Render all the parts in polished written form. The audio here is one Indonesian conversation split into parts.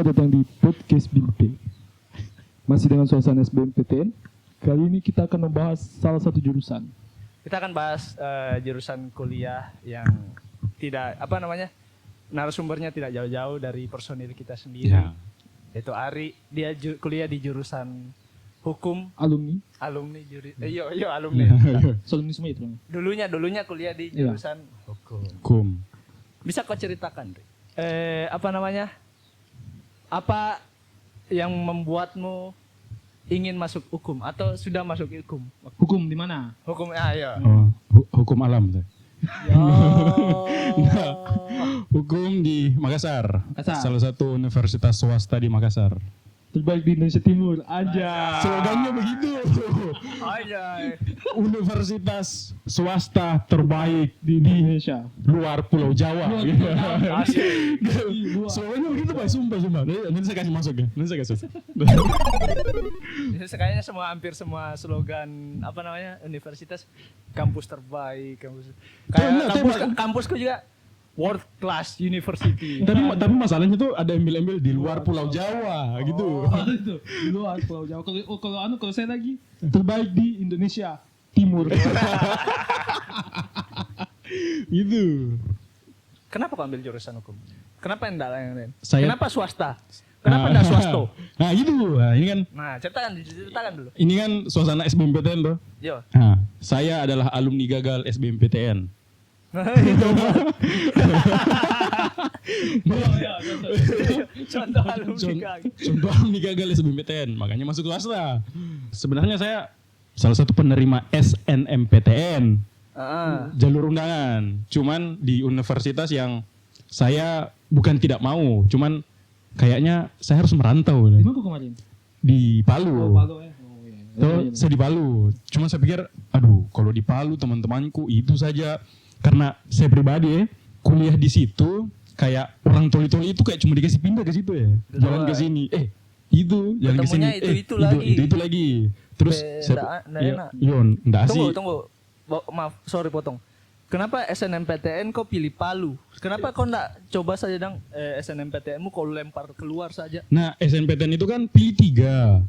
Selamat datang di podcast BIMP. Masih dengan suasana SBMPTN. Kali ini kita akan membahas salah satu jurusan. Kita akan bahas jurusan kuliah yang tidak narasumbernya tidak jauh-jauh dari personil kita sendiri. Ya. Yaitu Ari, dia kuliah di jurusan hukum. Alumni. Alumni alumni. Alumni semua itu. Dulunya kuliah di jurusan Hukum. Bisa kau ceritakan, Ri? Apa yang membuatmu ingin masuk hukum atau sudah masuk hukum? Hukum di mana? Hukum, ayo. Hukum alam. Yo. Hukum di Makassar. Makassar. Salah satu universitas swasta di Makassar. Terbaik di Indonesia Timur. Aja. Slogannya begitu. Aja. Universitas swasta terbaik Di Indonesia. luar Pulau Jawa. Gitu. Asik. Slogannya begitu Pak, sumpah. Nanti saya kasih masuk ya. Nanti saya kasih. Kayaknya hampir semua slogan universitas kampus terbaik, kampusku juga world class university. Tapi masalahnya tuh ada embel-embel di luar Pulau Jawa gitu. Itu di luar Pulau Jawa. Kalau saya lagi terbaik di Indonesia Timur. Gitu. Kenapa kau ambil jurusan hukum? Kenapa enggak yang lain? Saya- Kenapa swasta? Kenapa enggak swasto? Nah gitu. Nah, ini kan Nah, ceritakan dulu. ini kan suasana SBMPTN tuh. Yo. Nah, saya adalah alumni gagal SBMPTN. Contoh alumni gagal. Contoh alumni gagal SBMPTN, makanya masuk swasta. Sebenarnya saya salah satu penerima SNMPTN, jalur undangan. Cuman di universitas yang saya bukan tidak mau, cuman kayaknya saya harus merantau. Di mana kok kemarin? Di Palu. Palu ya. Oh iya. Tuh, saya di Palu. Cuma saya pikir, aduh, kalau di Palu teman-temanku itu saja. Karena saya pribadi kuliah di situ kayak orang toli-toli itu kayak cuma dikasih pindah ke situ ya. Jalan ke sini. Itu jalan ke sini. Ketemunya itu lagi. Terus enak. enggak sih. Tunggu. Maaf, sorry potong. Kenapa SNMPTN kau pilih Palu? Kenapa kau enggak coba saja SNMPTN-mu kau lempar keluar saja? Nah, SNPTN itu kan pilih 3.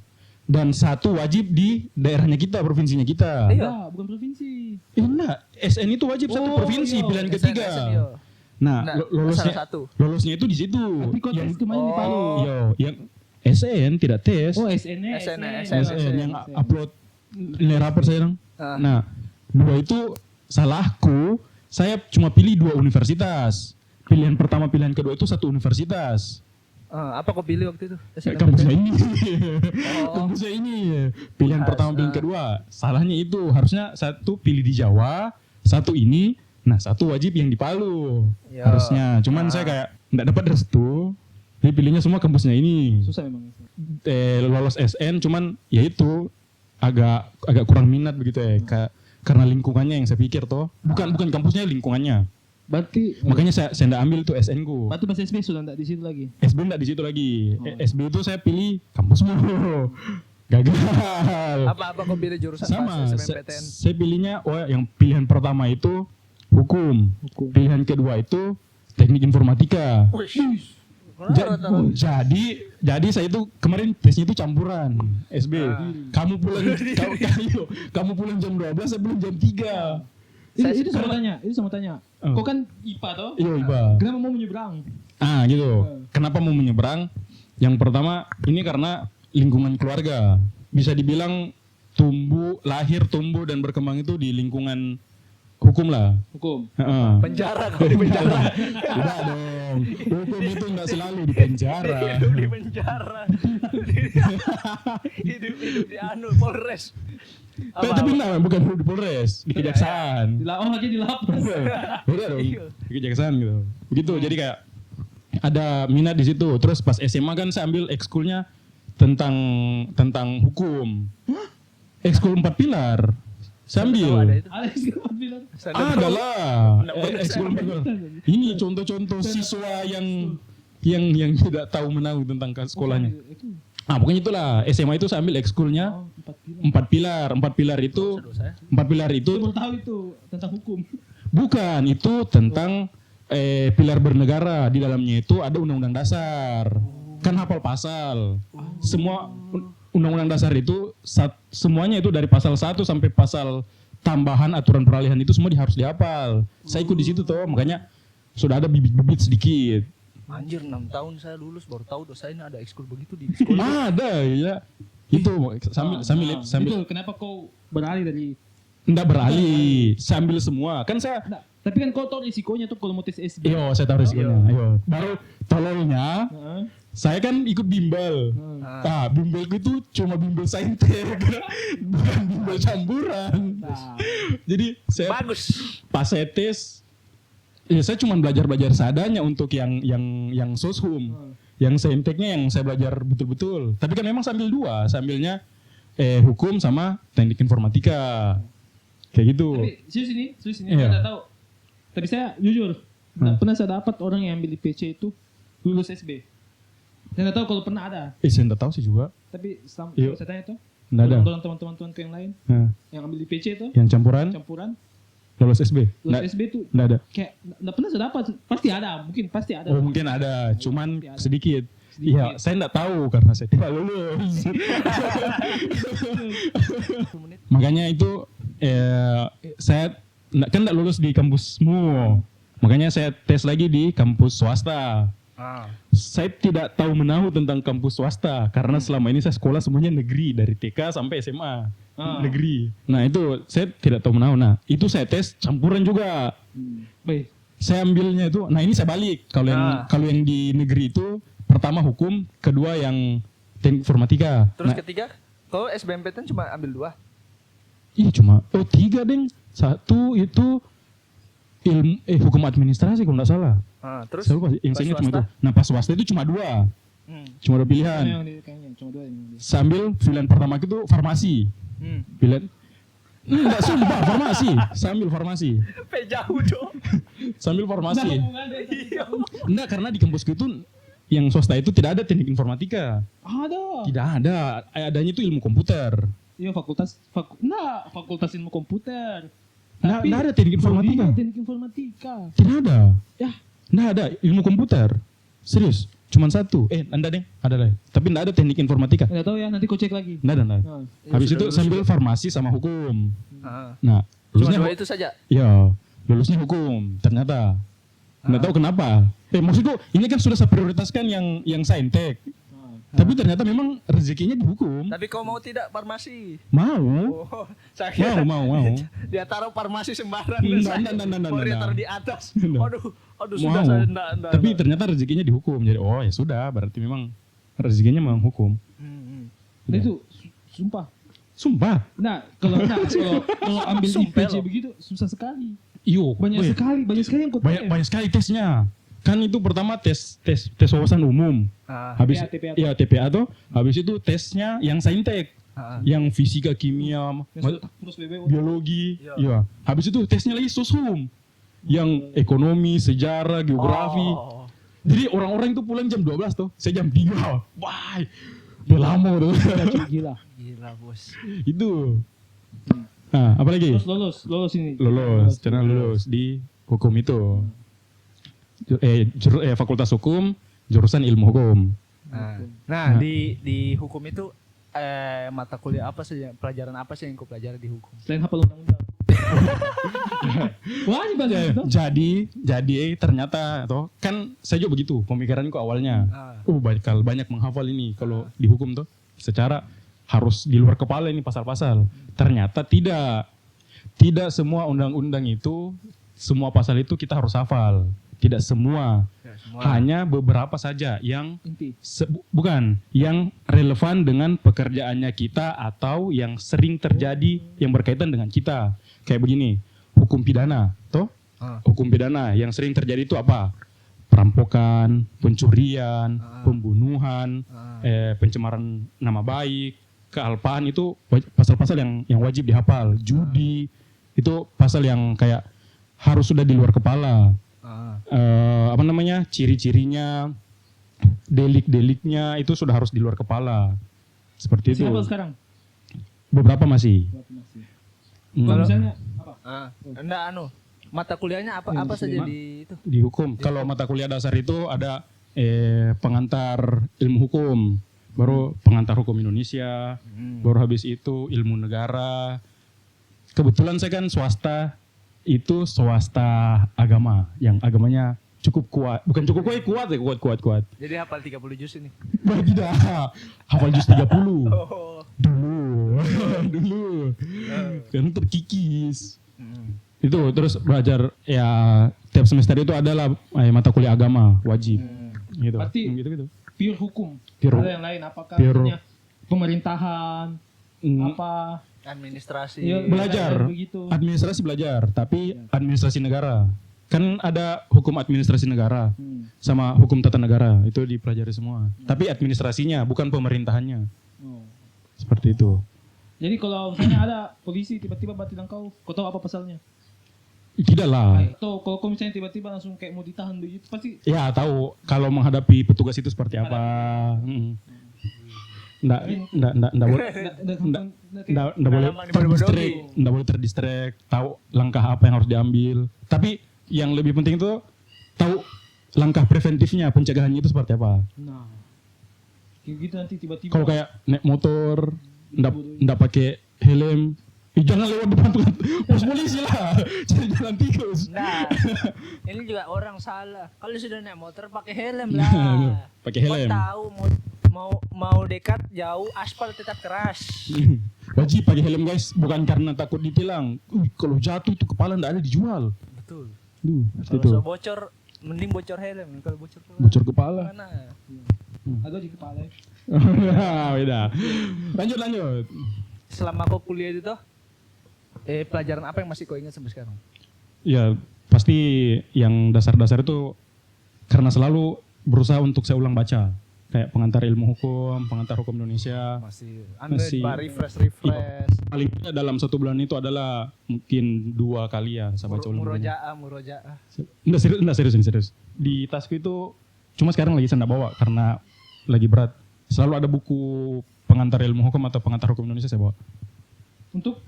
Dan 1 wajib di daerahnya kita, provinsinya kita. Iya, bukan provinsi. Enggak, SN itu wajib satu provinsi, pilihan ketiga. Nah, lolosnya itu di situ. Tapi kok tes kemarin di Palu? Yang SN tidak tes. Oh, SN yang upload nilai rapor saya dong. Nah, 2 itu salahku. Saya cuma pilih 2 universitas. Pilihan pertama, pilihan kedua itu 1 universitas. Apa kau pilih waktu itu? Kampusnya ini. Kampusnya ini. Pilihan pertama, pilihan kedua. Salahnya itu harusnya 1 pilih di Jawa, 1 ini. Nah, 1 wajib yang di Palu. Harusnya. Cuman saya kayak enggak dapat restu. Jadi pilihnya semua kampusnya ini. Susah memang. Lolos SN cuman ya itu agak kurang minat begitu ya. Karena lingkungannya yang saya pikir toh. Bukan kampusnya, lingkungannya. Berarti Makanya saya enggak ambil tuh SN ku. Berarti pas SB sudah enggak di situ lagi. SB enggak di situ lagi. SB itu saya pilih kampusmu. Gagal. Apa kau pilih jurusan Sama. SNMPTN? Saya pilihnya yang pilihan pertama itu hukum. Pilihan kedua itu teknik informatika. Jadi saya itu kemarin tesnya itu campuran SB. Kamu pulang jam 12, saya pulang jam 3. Itu sama tanya. Kau kan IPA toh? Iya, IPA. Kenapa mau menyeberang? Gitu. Kenapa mau menyeberang? Yang pertama ini karena lingkungan keluarga. Bisa dibilang lahir, tumbuh dan berkembang itu di lingkungan hukum lah. Hukum. Penjara kau di penjara. Tidak dong. Hukum itu enggak selalu di penjara. Hidup di penjara. Hidup di Polres. Tapi bukan di Polres, di kejaksaan. Lagi di lapas. Udah dong. Di kejaksaan gitu. Begitu. Jadi kayak ada minat di situ. Terus pas SMA kan saya ambil ekskulnya tentang hukum. Ekskul 4 pilar. Sambil ada lah. Ekskul 4 pilar. Ini contoh-contoh siswa yang tidak tahu menahu tentang sekolahnya. Pokoknya itulah SMA itu saya ambil ekskulnya 4 pilar. 4 pilar itu Baru tahu itu tentang hukum. Bukan, itu tentang pilar bernegara. Di dalamnya itu ada undang-undang dasar. kan hafal pasal. Semua undang-undang dasar itu semuanya itu dari pasal 1 sampai pasal tambahan aturan peralihan itu semua harus dihafal. Saya ikut di situ tuh, makanya sudah ada bibit-bibit sedikit. Anjir 6 tahun saya lulus baru tahu dosa ini ada ekskul begitu di sekolah. Ada ya. Itu sambil Itu kenapa kau beralih dari enggak beralih, sambil semua. Kan saya Nah, tapi kan kau tahu risikonya tuh kalau mau tes SB. Yo, saya tahu resikonya. Ayo. Baru tololnya, saya kan ikut bimbel. Bimbelku itu cuma bimbel saintek, bukan bimbel campuran. Nah, Jadi saya Bagus. pas saya tes, ya saya cuma belajar seadanya untuk yang soshum. Yang sainteknya yang saya belajar betul-betul. Tapi kan memang sambilnya hukum sama teknik informatika. Kayak gitu. tapi serius ini Iya. saya nggak tahu. Tapi saya jujur nggak pernah saya dapat orang yang ambil IPC itu lulus SB. Saya nggak tahu kalau pernah ada. Saya enggak tahu sih juga. Tapi Iya. saya tanya tuh. Nggak ada. Tolong teman-teman yang lain Nah, yang ambil IPC itu yang campuran campuran lulus SB. lulus SB tuh Enggak ada. kayak nggak pernah saya dapat. Pasti ada, mungkin pasti ada. Oh mungkin ada, cuman Pasti ada. sedikit. Sedikit. Iya, saya enggak tahu karena saya tidak lulus. Makanya itu saya kan enggak lulus di kampusmu. Makanya saya tes lagi di kampus swasta. Saya tidak tahu menahu tentang kampus swasta karena selama ini saya sekolah semuanya negeri dari TK sampai SMA. Negeri. Nah, itu saya tidak tahu menahu. Nah, itu saya tes campuran juga. Baik. Saya ambilnya itu, nah ini saya balik. Kalau yang di negeri itu pertama hukum, kedua yang teknik informatika. Terus Nah, ketiga, kalau SBMPTN cuma ambil 2. iya cuma 3 deng. Satu itu ilmu hukum administrasi kalau nggak salah. Terus Saya lupa sih, yang pas saya ingat cuma itu. swasta? Nah pas swasta itu cuma 2. Cuma 2 pilihan. Yang kayaknya cuma 2 yang dia. Sambil pilihan pertama itu farmasi. Pilihan enggak sumpah farmasi, sambil farmasi. Jauh dong. Sambil farmasi. Iya. Enggak, karena di kampusku itu yang swasta itu tidak ada teknik informatika. Ada. Tidak ada. Adanya itu ilmu komputer. Iya fakultas ilmu komputer. Nggak ada teknik informatika. Teknik informatika. Tidak ada. Ya, Nggak ada ilmu komputer. Serius. Cuman satu. Anda deh. Ada lah. Tapi nggak ada teknik informatika. enggak tahu ya, nanti kau cek lagi. Nggak ada. Nah, Habis sudah itu lulus sambil farmasi sama hukum. Nah, Cuma lulusnya 2 itu saja. ya, lulusnya hukum. Ternyata. Nggak tahu kenapa. Maksudku ini kan sudah saya prioritaskan yang saintek. Tapi ternyata memang rezekinya di hukum. Tapi kau mau tidak farmasi? Mau. Oh, saya kira Mau. dia taruh farmasi sembarang. Enggak. Mau dia taruh di atas. Enggak. Aduh sudah Mau. saya enggak. Tapi ternyata rezekinya di hukum. Jadi oh ya sudah, berarti memang rezekinya memang hukum. nah itu sumpah. Sumpah. Nah, kalau ambil Sumpah IPC loh. begitu susah sekali. Iyo, Banyak sekali yang kau banyak sekali tesnya. Kan itu pertama tes wawasan umum. Habis TPA. iya TPA tuh, habis itu tesnya yang saintek. Yang fisika, kimia, terus BBO. biologi. Iya. Iya. Habis itu tesnya lagi soshum. Yang ekonomi, sejarah, geografi. Oh. Jadi orang-orang itu pulang jam 12 tuh, saya jam 3. Wah. Udah lama tuh. Gila. Gila bos. Itu. Nah, apa lagi? Terus lulus ini. Karena lulus di hukum itu. Fakultas hukum, jurusan ilmu hukum. Nah, di hukum itu mata kuliah apa saja, pelajaran apa sih yang kau pelajari di hukum? Selain hafal undang-undang. Wajib aja itu. Jadi ternyata toh kan saya juga begitu pemikiranku awalnya. Banyak menghafal ini kalau di hukum tuh secara harus di luar kepala ini pasal-pasal. Ternyata tidak semua undang-undang itu, semua pasal itu kita harus hafal. Tidak semua. Hanya beberapa saja yang Inti. bukan yang relevan dengan pekerjaannya kita atau yang sering terjadi yang berkaitan dengan kita. Kayak begini, hukum pidana, toh? Hukum pidana yang sering terjadi itu apa? Perampokan, pencurian, pembunuhan, pencemaran nama baik, kealpaan itu pasal-pasal yang wajib dihafal. Judi itu pasal yang kayak harus sudah di luar kepala. Ciri-cirinya, delik-deliknya itu sudah harus di luar kepala. Seperti itu. Siapa sekarang? Beberapa masih. Kalau misalnya apa? Mata kuliahnya apa saja di itu? Di hukum. Kalau mata kuliah dasar itu ada pengantar ilmu hukum, baru pengantar hukum Indonesia, baru habis itu ilmu negara. Kebetulan saya kan swasta, itu swasta agama yang agamanya cukup kuat, bukan cukup kuat. Jadi hafal 30 juz ini. Tidak, hafal juz 30 Oh. dulu karena terkikis. Itu terus belajar ya tiap semester itu adalah mata kuliah agama wajib gitu. Berarti gitu. pure hukum. Pure- Ada yang lain apakah pure- misalnya pemerintahan apa Administrasi. Iya, Belajar begitu. administrasi belajar, tapi administrasi negara kan ada hukum administrasi negara sama hukum tata negara itu dipelajari semua. Tapi administrasinya bukan pemerintahannya. Oh. Seperti itu. Jadi kalau misalnya ada polisi tiba-tiba bilang kau tahu apa pasalnya? Tidak lah. Atau kalau kau misalnya tiba-tiba langsung kayak mau ditahan begitu pasti Ya tahu kalau menghadapi petugas itu seperti apa. Nggak boleh. Nggak boleh terdistract, nggak boleh terdistract, tahu langkah apa yang harus diambil. Tapi yang lebih penting itu tahu langkah preventifnya, pencegahannya itu seperti apa. nah kayak gitu nanti tiba-tiba Kalau kayak naik motor, nggak pakai helm, jangan lewat depan pos polisi lah, jadi jalan tikus. Nah, ini juga orang salah. Kalau sudah naik motor pakai helm Nah, lah. pakai helm. Kau tahu mau dekat jauh aspal tetap keras. Wajib pakai helm guys, bukan karena takut ditilang. Kalau jatuh itu kepala nggak ada dijual. Betul. Seperti Kalau itu. so bocor mending bocor helm. Kalau bocor Bocor kepala. mana? ada di kepala. Beda. Lanjut. Selama kau kuliah itu toh, pelajaran apa yang masih kau ingat sampai sekarang? Ya pasti yang dasar-dasar itu karena selalu berusaha untuk saya ulang baca. Kayak pengantar ilmu hukum, pengantar hukum Indonesia. Masih Masih. refresh. Paling tidak dalam 1 bulan itu adalah mungkin 2 kali ya saya baca ulang. Murojaah. Enggak serius. Di tasku itu cuma sekarang lagi saya enggak bawa karena lagi berat. Selalu ada buku pengantar ilmu hukum atau pengantar hukum Indonesia saya bawa. Untuk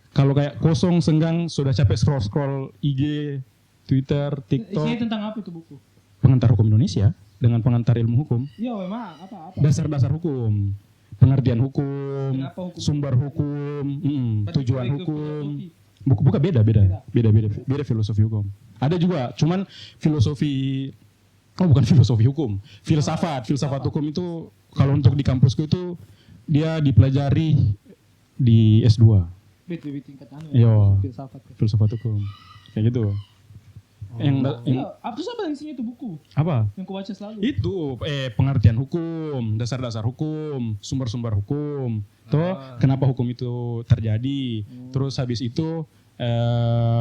Kalau kayak kosong, senggang, sudah capek scroll IG, Twitter, TikTok, isinya tentang apa itu buku? pengantar hukum Indonesia dengan pengantar ilmu hukum, Ya memang apa? dasar-dasar hukum, pengertian hukum, Kenapa hukum? sumber hukum, Berarti tujuan itu hukum. filosofi. Bukan beda filosofi hukum. Ada juga, cuman bukan filosofi hukum, filsafat hukum itu kalau untuk di kampusku itu dia dipelajari di S2. Betul tingkat Iya. filsafat. Filsafat hukum kayak gitu. Yang Ya, apa tuh apa isinya itu buku apa yang kau baca selalu? itu pengertian hukum, dasar-dasar hukum, sumber-sumber hukum, kenapa hukum itu terjadi, terus habis itu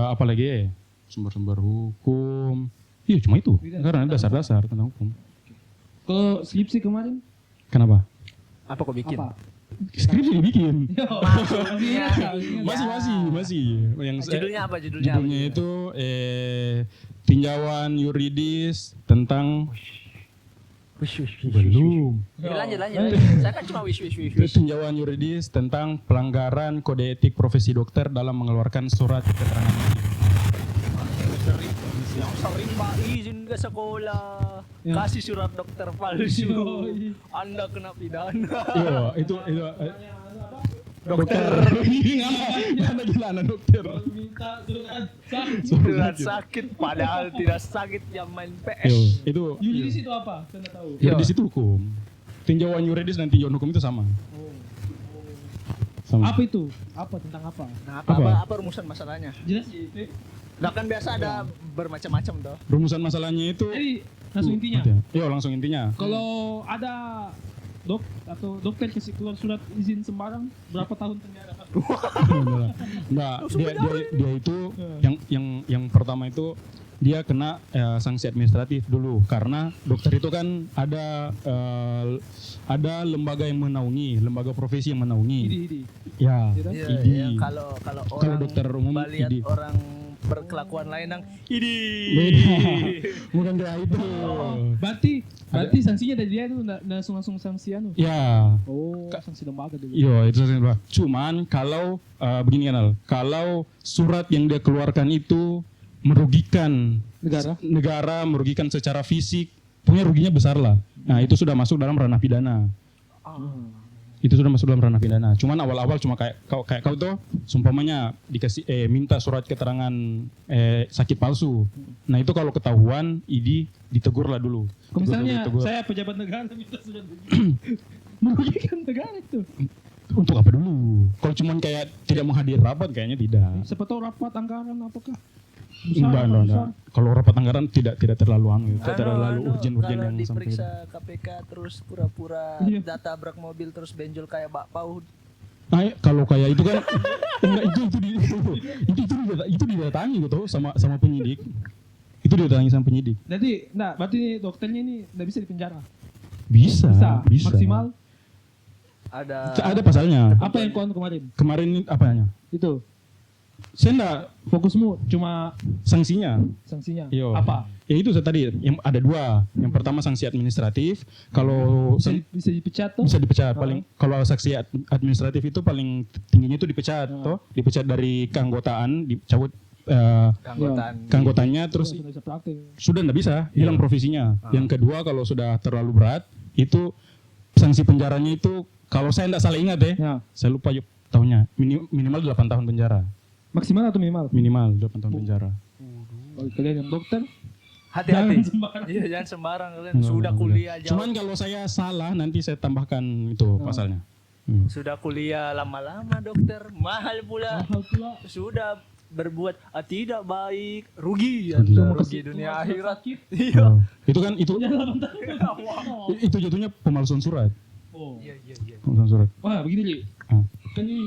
apa lagi sumber-sumber hukum. Iya cuma itu karena dasar-dasar tentang hukum. Kalau skripsi kemarin Kenapa? Apa kau bikin? apa? Skripsi dibikin. Maksudnya. Masih. Yang Judulnya apa? Judulnya itu tinjauan yuridis tentang belum. Lanjut. Saya kan cuma wish. Tinjauan yuridis tentang pelanggaran kode etik profesi dokter dalam mengeluarkan surat keterangan medis. Yang sering pak izin ke sekolah, kasih surat dokter palsu, Anda kena pidana. Iya, itu dokter. Mana gila anak dokter. minta Surat sakit padahal tidak sakit yang main PS. Itu yuridis itu apa? Saya nggak tahu. yuridis itu hukum. Tinjauan yuridis dan tinjauan hukum itu sama. Sama. Apa itu? Apa tentang apa? Nah, Apa? apa rumusan masalahnya? Jelas sih. Nah kan biasa ada bermacam-macam toh. Rumusan masalahnya itu Jadi langsung intinya. Iya, langsung intinya. Kalau ada dokter kasih keluar surat izin sembarang berapa tahun penjara? Enggak, dia itu yang pertama itu dia kena sanksi administratif dulu karena dokter itu kan ada lembaga yang menaungi, lembaga profesi yang menaungi. Idi. Ya, Iya, ID. iya. Kalau orang dokter umum lihat ID. orang berkelakuan lain yang ini. Beda. Bukan kayak itu. Berarti sanksinya dari dia itu nggak langsung sanksi anu. Ya. Oh, sanksi lembaga dulu. Iya, itu sanksi lembaga. Cuman kalau begini kan, kalau surat yang dia keluarkan itu merugikan Negara? negara, merugikan secara fisik punya ruginya besar lah. Nah itu sudah masuk dalam ranah pidana. Itu sudah masuk dalam ranah pidana. Cuman awal-awal cuma kayak kau tuh, sumpamanya dikasih minta surat keterangan sakit palsu. Nah itu kalau ketahuan, ID ditegur lah dulu. Kalau misalnya Ditegur. saya pejabat negara minta surat merugikan negara itu. Untuk apa dulu? Kalau cuman kayak tidak menghadiri rapat kayaknya tidak. Siapa tahu rapat anggaran apakah? Enggak. Kalau rapat anggaran tidak terlalu tidak terlalu urgent kalau yang sampai. diperiksa KPK terus pura-pura Iya. data brak mobil terus benjol kayak Pak Paud. Nah, kalau kayak itu kan enggak itu didatangi gitu sama penyidik. Itu didatangi sama penyidik. Jadi, berarti dokternya ini nggak bisa dipenjara. Bisa. Maksimal Ada pasalnya. apa yang kau kemarin? Kemarin ini apanya? Itu Saya enggak fokusmu cuma sanksinya. sanksinya. Iya. Apa? Ya itu tadi yang ada dua. Yang pertama sanksi administratif. Kalau Bisa dipecat tuh? bisa dipecat paling kalau sanksi administratif itu paling tingginya itu dipecat toh, dipecat dari keanggotaan, dicabut keanggotaannya terus Sudah bisa praktek. sudah enggak bisa, hilang profesinya. Yang kedua kalau sudah terlalu berat itu sanksi penjaranya itu kalau saya enggak salah ingat Ya. saya lupa yuk tahunnya minimal 8 tahun penjara. Maksimal atau minimal? Minimal 8 tahun penjara. Kalau kalian yang dokter, hati-hati. jangan sembarang. Iya, jangan sembarang kalian sudah kuliah jauh. Cuman kalau saya salah nanti saya tambahkan itu pasalnya. Sudah kuliah lama-lama dokter, mahal pula. Mahal pula. Sudah berbuat tidak baik, rugi Rugi. rugi dunia akhirat. Iya. Itu kan itu Punya 8 tahun. itu jatuhnya pemalsuan surat. Oh. Iya. Pemalsuan surat. Wah, begini Li. Ah. Kan ini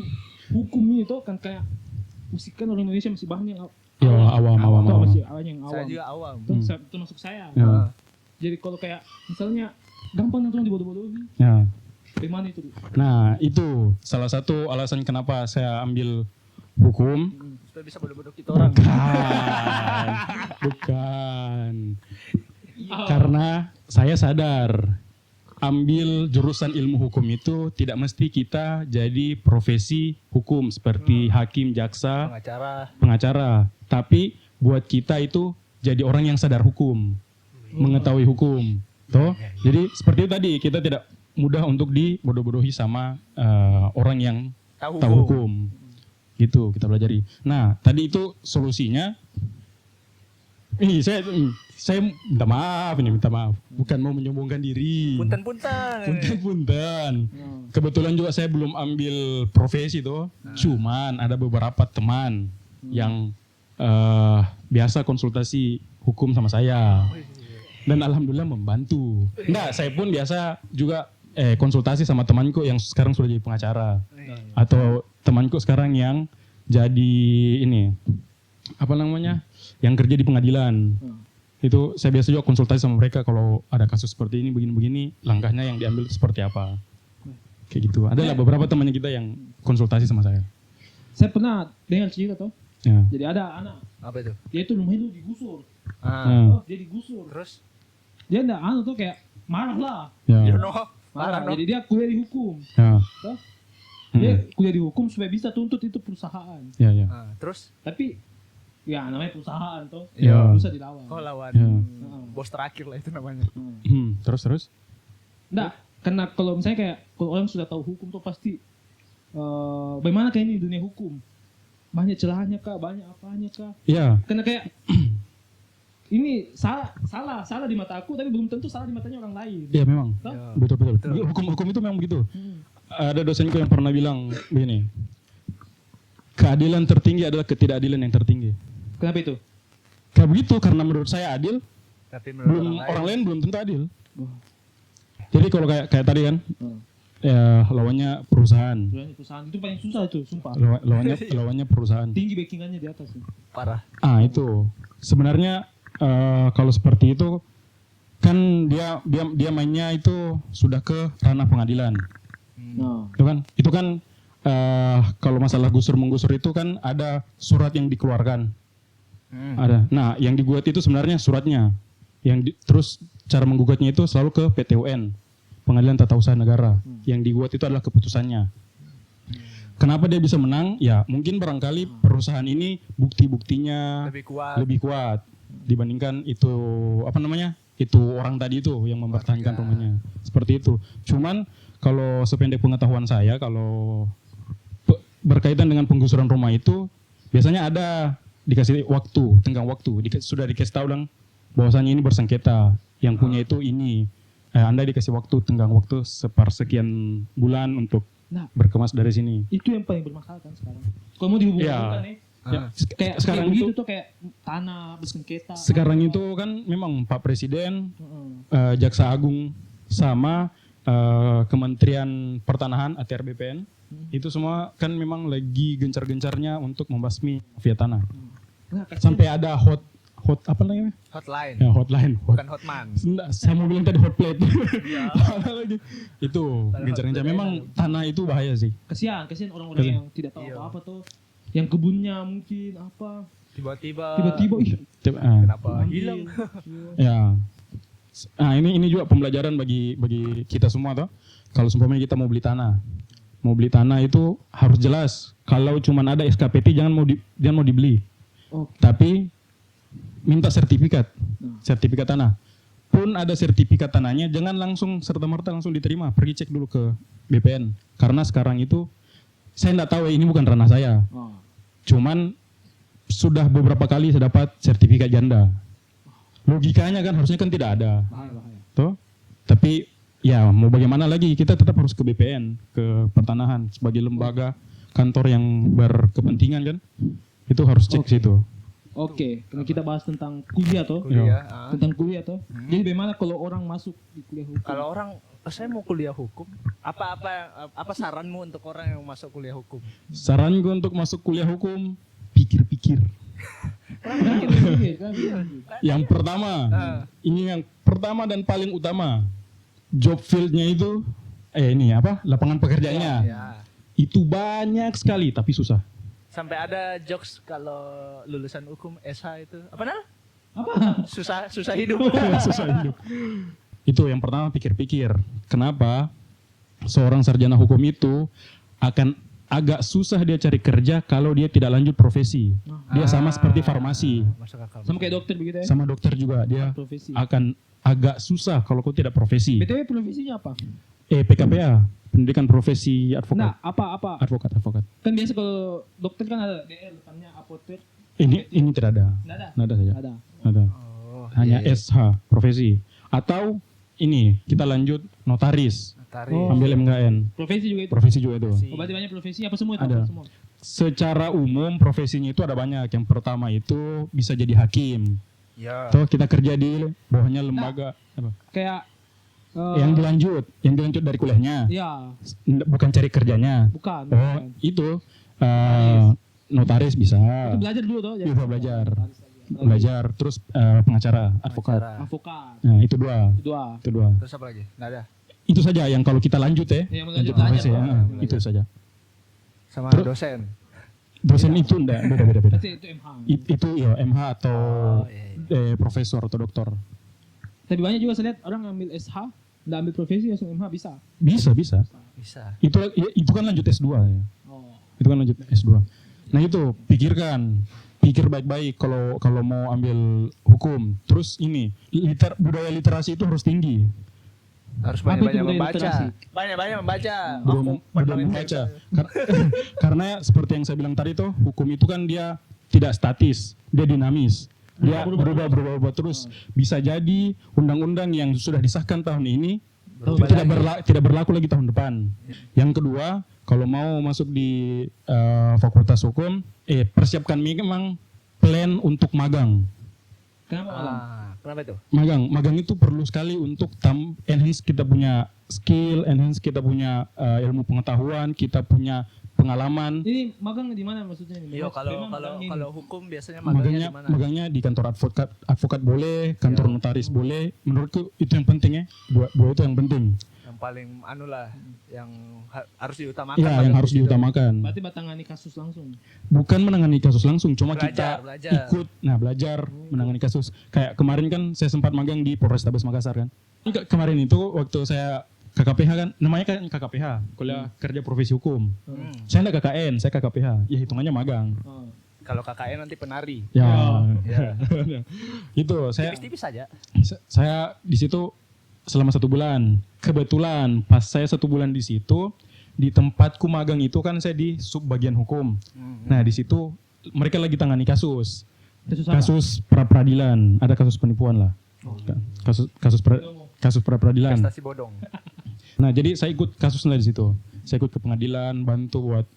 hukum ini tuh kan kayak musik kan orang Indonesia masih bahan yang Ya awam. Tuh, masih awam yang awam. Saya juga awam. Tuh, termasuk saya. Ya. Jadi kalau kayak misalnya gampang nanti dibodoh-bodohin. Ya. Bagaimana itu? Li? Nah, itu salah satu alasan kenapa saya ambil hukum. Supaya bisa bodoh-bodoh kita orang. Bukan. Karena saya sadar ambil jurusan ilmu hukum itu tidak mesti kita jadi profesi hukum seperti hakim, jaksa, pengacara. Tapi buat kita itu jadi orang yang sadar hukum, mengetahui hukum. Toh? Jadi seperti itu tadi, kita tidak mudah untuk dibodoh-bodohi sama orang yang tahu hukum. Gitu kita pelajari. Nah, tadi itu solusinya. Ini saya minta maaf. Bukan mau menyombongkan diri. Punten. Kebetulan juga saya belum ambil profesi tuh. Cuman ada beberapa teman yang biasa konsultasi hukum sama saya. Dan alhamdulillah membantu. Enggak, saya pun biasa juga konsultasi sama temanku yang sekarang sudah jadi pengacara. Atau temanku sekarang yang jadi ini apa namanya? Yang kerja di pengadilan. Itu saya biasa juga konsultasi sama mereka kalau ada kasus seperti ini begini-begini, langkahnya yang diambil seperti apa. Kayak gitu. Adalah beberapa temannya kita yang konsultasi sama saya. Saya pernah dengar cerita tuh. Ya. Jadi ada anak. Apa itu? Dia itu rumah itu digusur. Ya. Dia digusur. Terus? Dia enggak tuh kayak marah lah. Ya. Marah. Jadi dia kuliah di hukum. Ya. Tuh. Dia kuliah di hukum supaya bisa tuntut itu perusahaan. Ya. Terus? Tapi ya namanya perusahaan tuh. Ya. Bisa dilawan. Kau lawan Ya. bos terakhir lah itu namanya. Terus. Enggak, karena kalau misalnya kayak kalau orang sudah tahu hukum tuh pasti bagaimana kayak ini di dunia hukum. Banyak celahnya kah, banyak apanya kah. Iya. Karena kayak ini salah di mata aku tapi belum tentu salah di matanya orang lain. Iya memang. Toh? Betul. Hukum itu memang begitu. Ada dosenku yang pernah bilang begini. Keadilan tertinggi adalah ketidakadilan yang tertinggi. Kenapa itu? Kayak begitu karena menurut saya adil, Tapi menurut belum orang lain belum tentu adil. Oh. Jadi kalau kayak tadi kan, ya lawannya perusahaan. Perusahaan itu paling susah itu, sumpah. Lawannya perusahaan. Tinggi backingannya di atas. parah. Itu sebenarnya kalau seperti itu kan dia mainnya itu sudah ke ranah pengadilan. Nah, Itu kan kalau masalah gusur menggusur itu kan ada surat yang dikeluarkan. Ada. Nah, yang digugat itu sebenarnya suratnya. Terus cara menggugatnya itu selalu ke PT-UN, Pengadilan Tata Usaha Negara. Yang digugat itu adalah keputusannya. Kenapa dia bisa menang? Ya, mungkin barangkali perusahaan ini bukti-buktinya Lebih kuat. lebih kuat. dibandingkan itu apa namanya itu orang tadi itu yang mempertahankan rumahnya seperti itu. Cuman kalau sependek pengetahuan saya kalau berkaitan dengan penggusuran rumah itu biasanya ada dikasih waktu, tenggang waktu, sudah dikasih tahu dong bahwasanya ini bersengketa, yang punya itu ini. Anda dikasih waktu, tenggang waktu sepersekian bulan untuk berkemas dari sini. Itu yang paling bermasalah kan sekarang. Kalau mau dihubungkan kayak sekarang begitu itu tuh kayak tanah bersengketa. sekarang itu kan memang Pak Presiden, Jaksa Agung sama Kementerian Pertanahan ATR BPN itu semua kan memang lagi gencar-gencarnya untuk membasmi mafia tanah. Sampai ada hot apa namanya? Hotline. Ya, hotline. Bukan hotman. Saya mau bilang tadi hot plate. Ada lagi. Itu gencar-gencar. Memang tanah itu bahaya sih. Kasihan orang-orang yang tidak tahu apa-apa tuh. Yang kebunnya mungkin apa. Tiba-tiba ih. kenapa hilang? Ya. Nah, ini juga pembelajaran bagi kita semua toh. Kalau seumpamanya kita mau beli tanah itu harus jelas. Kalau cuma ada SKPT jangan mau dibeli. Tapi minta sertifikat tanah. Pun ada sertifikat tanahnya, jangan langsung serta-merta langsung diterima. Pergi cek dulu ke BPN. Karena sekarang itu saya enggak tahu, ini bukan ranah saya. Cuman sudah beberapa kali saya dapat sertifikat janda. Logikanya kan harusnya kan tidak ada. Tuh. Tapi ya mau bagaimana lagi, kita tetap harus ke BPN, ke pertanahan sebagai lembaga kantor yang berkepentingan kan. Itu harus cek situ. Oke, karena kita bahas tentang kuliah toh. Tentang kuliah toh. Jadi bagaimana kalau orang masuk di kuliah hukum? Kalau orang saya mau kuliah hukum, apa saranmu untuk orang yang masuk kuliah hukum? Saran gue untuk masuk kuliah hukum, pikir-pikir. Yang pertama, ini yang pertama dan paling utama, job field-nya itu, lapangan pekerjaannya. Itu banyak sekali tapi susah. Sampai ada jokes kalau lulusan hukum SH itu apa? Susah hidup. Susah hidup. Itu yang pertama, pikir-pikir. Kenapa seorang sarjana hukum itu akan agak susah dia cari kerja kalau dia tidak lanjut profesi. Dia sama seperti farmasi. Sama kayak dokter begitu ya? Sama dokter juga, dia profesi. akan agak susah kalau kau tidak profesi. BTW profesinya apa? PKPA, pendidikan profesi advokat. Nah, apa? Advokat. Kan biasa kalau dokter kan ada DR depannya apotek. Ini tidak ada. Nggak ada saja. Ada. Hanya SH profesi. Atau ini kita lanjut notaris. Ambil MKN. Profesi juga itu. Berarti banyak profesi apa semua itu? Ada. Semua? Secara umum profesinya itu ada banyak. Yang pertama itu bisa jadi hakim. Ya. Tuh kita kerja di bawahnya lembaga apa? Kayak yang dilanjut dari kuliahnya. Iya. Bukan cari kerjanya. Bukan. Itu notaris bisa. Itu belajar dulu toh. Bisa belajar. Terus pengacara, advokat. Nah, itu dua. Terus apa lagi? Nggak ada. Itu saja yang kalau kita lanjut lanjut profesi itu saja. Sama dosen. Dosen itu enggak, beda. Itu MH. Itu ya MH atau profesor atau doktor. Tapi banyak juga saya lihat orang ambil SH, enggak ambil profesi langsung MH bisa. Bisa. Itu kan lanjut S2 ya. Itu kan lanjut S2. Nah itu pikir baik-baik kalau mau ambil hukum. Terus ini budaya literasi itu harus tinggi. Harus banyak-banyak membaca. Banyak-banyak membaca. Karena seperti yang saya bilang tadi tuh, hukum itu kan dia tidak statis, dia dinamis. Dia berubah terus. Bisa jadi undang-undang yang sudah disahkan tahun ini tidak berlaku lagi tahun depan. Yang kedua, kalau mau masuk di fakultas hukum, persiapkan memang plan untuk magang. Kenapa itu? Magang itu perlu sekali untuk enhance kita punya skill, enhance kita punya ilmu pengetahuan, kita punya pengalaman. Ini magang di mana maksudnya ini? Iya, kalau hukum biasanya magangnya di mana? Magangnya di kantor advokat boleh, kantor notaris boleh. Menurutku itu yang penting ya. Dua itu yang penting. Yang paling yang harus diutamakan. Iya, yang harus diutamakan. Berarti menangani kasus langsung. Bukan menangani kasus langsung, cuma belajar. Ikut belajar menangani kasus. Kayak kemarin kan saya sempat magang di Polrestabes Makassar kan. Kemarin itu waktu saya KKPH kan, namanya kan KKPH, kuliah kerja profesi hukum. Saya enggak KKN, saya KKPH. Ya hitungannya magang. Kalau KKN nanti penari. Ya. Itu saya Tipis-tipis saja. saya di situ selama 1 bulan. Kebetulan pas saya 1 bulan di situ, di tempatku magang itu kan saya di sub bagian hukum. Nah di situ mereka lagi tangani kasus pra peradilan, ada kasus penipuan lah, kasus pra peradilan. Prestasi bodong. Nah jadi saya ikut kasusnya di situ. Saya ikut ke pengadilan, bantu buat.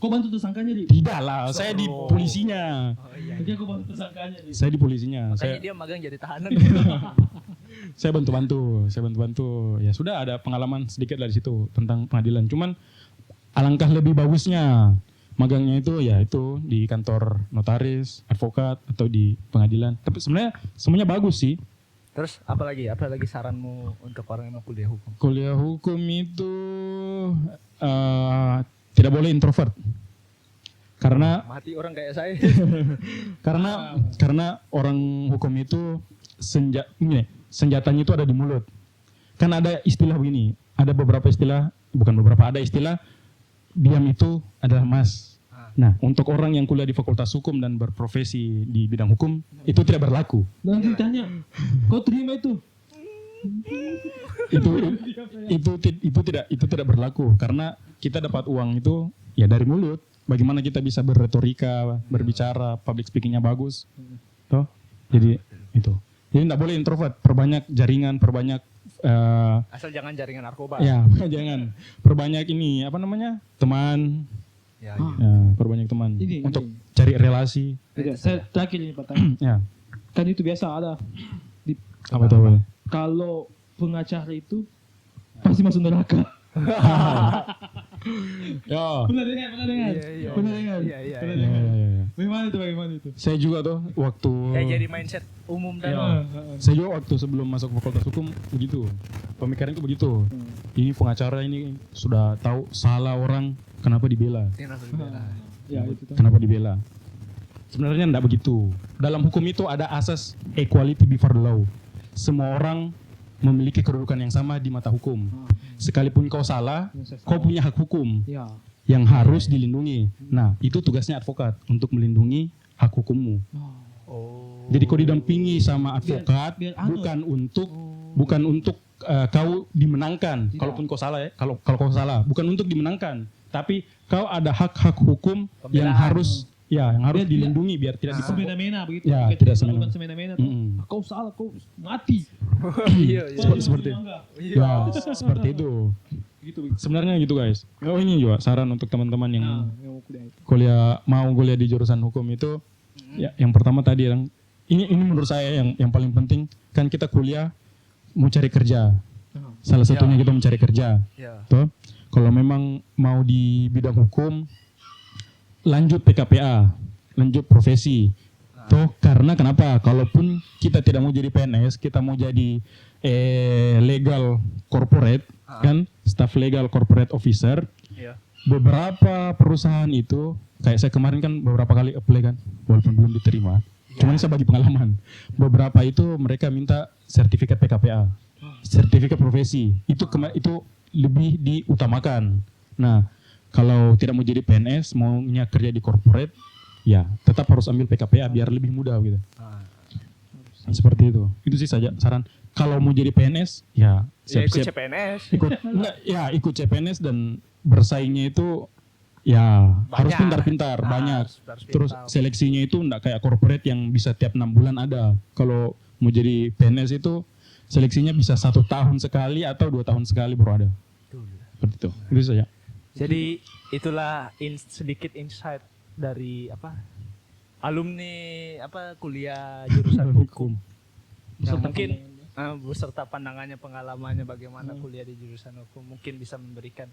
Kok bantu tersangkanya di? Tidak lah, saya di polisinya. Oh iya. Jadi aku bantu tersangkanya di. Saya di polisinya. Makanya dia magang jadi tahanan. Saya bantu. Ya sudah ada pengalaman sedikit lah di situ tentang pengadilan. Cuman alangkah lebih bagusnya magangnya itu ya itu di kantor notaris, advokat atau di pengadilan. Tapi sebenarnya semuanya bagus sih. Terus apalagi saranmu untuk orang yang mau kuliah hukum? Kuliah hukum itu tidak boleh introvert. Karena Mati orang kayak saya. karena orang hukum itu senjatanya itu ada di mulut. Kan ada istilah begini, ada istilah diam itu adalah emas. Nah, untuk orang yang kuliah di Fakultas Hukum dan berprofesi di bidang hukum itu tidak berlaku. Nanti ditanya, kau terima itu? Itu tidak berlaku karena kita dapat uang itu ya dari mulut. Bagaimana kita bisa berretorika, berbicara, public speakingnya bagus, toh? Jadi itu. Jadi tidak boleh introvert, perbanyak jaringan, perbanyak Asal jangan jaringan narkoba. ya jangan perbanyak ini teman, Ya, perbanyak teman Ini, untuk cari relasi. Tidak, saya terakhir ini pertanyaan. Ya, Kan itu biasa ada. apa tuh? Kalau pengacara itu pasti masuk neraka. Ya. Pernah dengar? Iya. Bagaimana itu? Saya juga tuh waktu Ya jadi mindset umum dan saya juga waktu sebelum masuk Fakultas Hukum begitu. Pemikiran itu begitu. Ini pengacara ini sudah tahu salah orang, kenapa dibela? Ya, itu tuh. Kenapa dibela? Sebenarnya tidak begitu. Dalam hukum itu ada asas equality before the law. Semua orang memiliki kedudukan yang sama di mata hukum. Sekalipun kau salah, kau punya hak hukum Ya. yang harus dilindungi. Nah, itu tugasnya advokat untuk melindungi hak hukummu. Oh. Jadi kau didampingi sama advokat biar bukan untuk kau dimenangkan. Kalaupun kau salah ya, kalau kau salah, bukan untuk dimenangkan, tapi kau ada hak-hak hukum yang harus dilindungi biar tidak Semena-mena begitu. Ya, Kita tidak lakukan semena-mena. semena-mena. Kau salah, kau mati. Iya. Seperti ya, seperti itu. Gitu. Sebenarnya gitu guys. Oh ini juga saran untuk teman-teman yang Yang mau kuliah itu. mau kuliah di jurusan hukum itu, ya yang pertama tadi ini menurut saya yang paling penting kan kita kuliah mau cari kerja. Salah satunya kita mencari kerja. Ya. Tuh. Kalau memang mau di bidang hukum lanjut PKPA, lanjut profesi. Tuh karena kenapa? Kalaupun kita tidak mau jadi PNS, kita mau jadi legal corporate, kan staff legal corporate officer. Iya. Beberapa perusahaan itu, kayak saya kemarin kan beberapa kali apply kan, walaupun belum diterima. Cuman saya bagi pengalaman. Beberapa itu mereka minta sertifikat PKPA, sertifikat profesi. Itu lebih diutamakan. Nah, kalau tidak mau jadi PNS, maunya kerja di corporate, ya tetap harus ambil PKPA biar lebih mudah gitu. Seperti itu. Itu sih saja saran. Kalau mau jadi PNS, ya Ikut siap-siap. CPNS. Ikut CPNS dan bersaingnya itu ya harus pintar-pintar, banyak. Harus Terus pintar. seleksinya itu enggak kayak corporate yang bisa tiap 6 bulan ada. Kalau mau jadi PNS itu seleksinya bisa 1 tahun sekali atau 2 tahun sekali baru ada. Seperti itu. Itu saja. Jadi itulah sedikit insight dari alumni kuliah jurusan hukum. Yang mungkin beserta pandangannya, pengalamannya bagaimana kuliah di jurusan hukum, mungkin bisa memberikan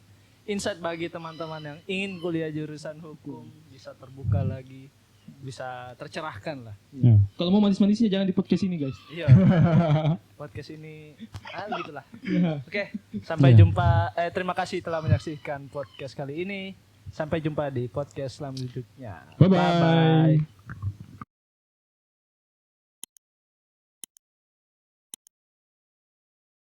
insight bagi teman-teman yang ingin kuliah jurusan hukum, bisa terbuka lagi, bisa tercerahkan lah. Ya. Kalau mau manis-manisnya jangan di podcast ini, guys. Iya. Podcast ini gitulah. Oke, sampai jumpa. Terima kasih telah menyaksikan podcast kali ini. Sampai jumpa di podcast selanjutnya. Bye-bye. Bye-bye.